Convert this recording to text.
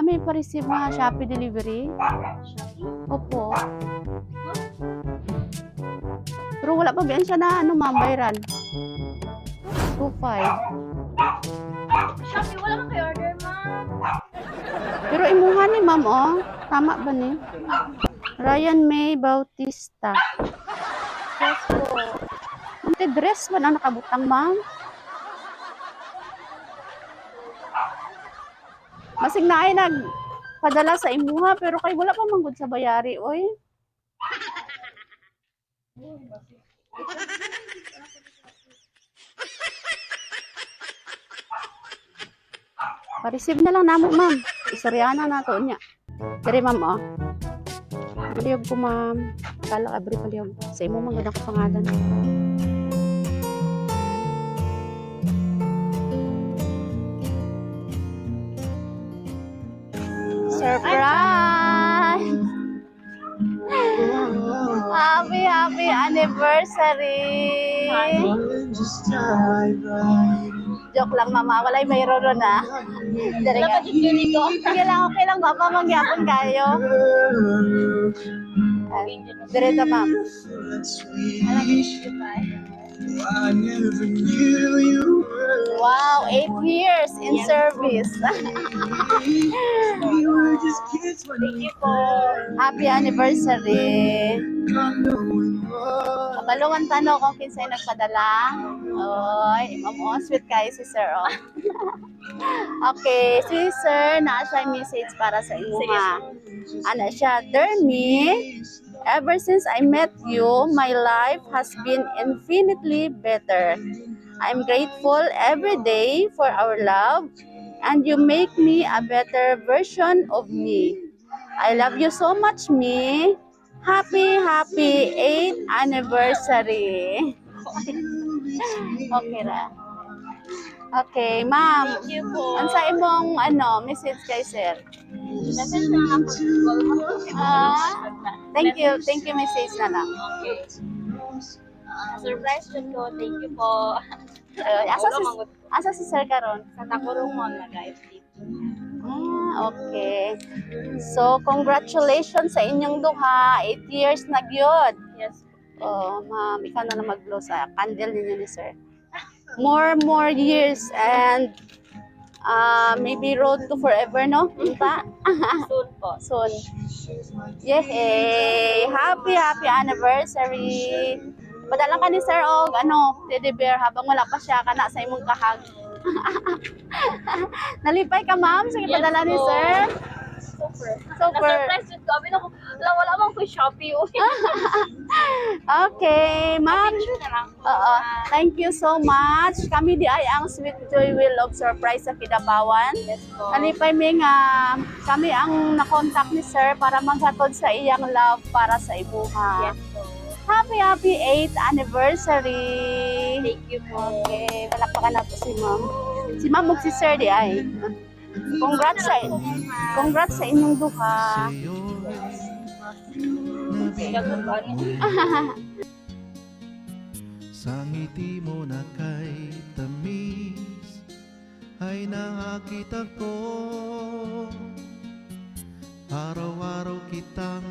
may pa-receive nga Shopee delivery. Opo. Pero wala pa ba siya na ano, ma'am, bayaran? 2.5. Shopee, wala kang kay-order, ma'am. Pero imuha ni ma'am, oh. Tama ba ni? Ryan May Bautista. Yes po. Ante dress ba na nakabutang, ma'am? Masig na ay nagpadala sa imuha, pero kay wala pa manggod sa bayari, oy. Pa-receive na lang namo, ma'am. Isoryana na to niya. Dere, ma'am, oh. Palihog ko, ma'am. Kala ka, bri palihog. Sa imo, manggod ako pangalan. Surprise! Happy anniversary! Joke lang, mama. Walay mayroon ron, ah. Dere Wala ka. pa dyan ko. Okay lang, mama. Mangyapon kayo. Dere ta, ma'am. I never knew you were. Wow, 8 years in service. We were just kids when we first Happy anniversary. not knowing what. Kabalungan tanong kung kinsay nagpadala. Oy, mamo, sweet kayo si sir, oh. Okay, si sir, naa siya message para sa imo, ha. Ano siya, dear me, ever since I met you, my life has been infinitely better. I'm grateful every day for our love, and you make me a better version of me. I love you so much, me. Happy 8th anniversary. Okay ra. Okay, ma'am. Thank you po. Ano sa imong message kay sir? Message na lang po. Thank you message na lang. Okay. Surprise yun ko. Thank you po. Asa si sir karon? Sa Takurong mo na guys. Okay. So, congratulations sa inyong duha. 8 years na gyud. Yes. Oh, ma'am, ikaw na lang mag-blow sa candle ninyo ni sir. More years and maybe road to forever, no? Punta? Soon po. Soon. Yay! Happy anniversary! Padala ka ni Sir Og, teddy bear habang wala pa siya kana sa imong kahag. Nalipay ka, ma'am? Sige, Yes, padala ni po. Sir. Super. Super. Na-surprise yun ko. Abi na ko, wala mang ko Shopee. Okay, ma'am. Picture na lang po. Oo. Thank you so much. Kami di ay ang Sweet Joy Will of Surprise sa Kidapawan. Yes po. Nalipay mi nga kami ang nakontak ni Sir para maghatod sa iyang love para sa ibuha. Yes po. Happy 8th anniversary. Thank you po. Okay, palakpakan na to si ma'am. Si ma'am ug si Sir di ay. Congrats sa inyong duha. Sa ngiti mo na kay tamis ay nakakita ko araw-araw kitang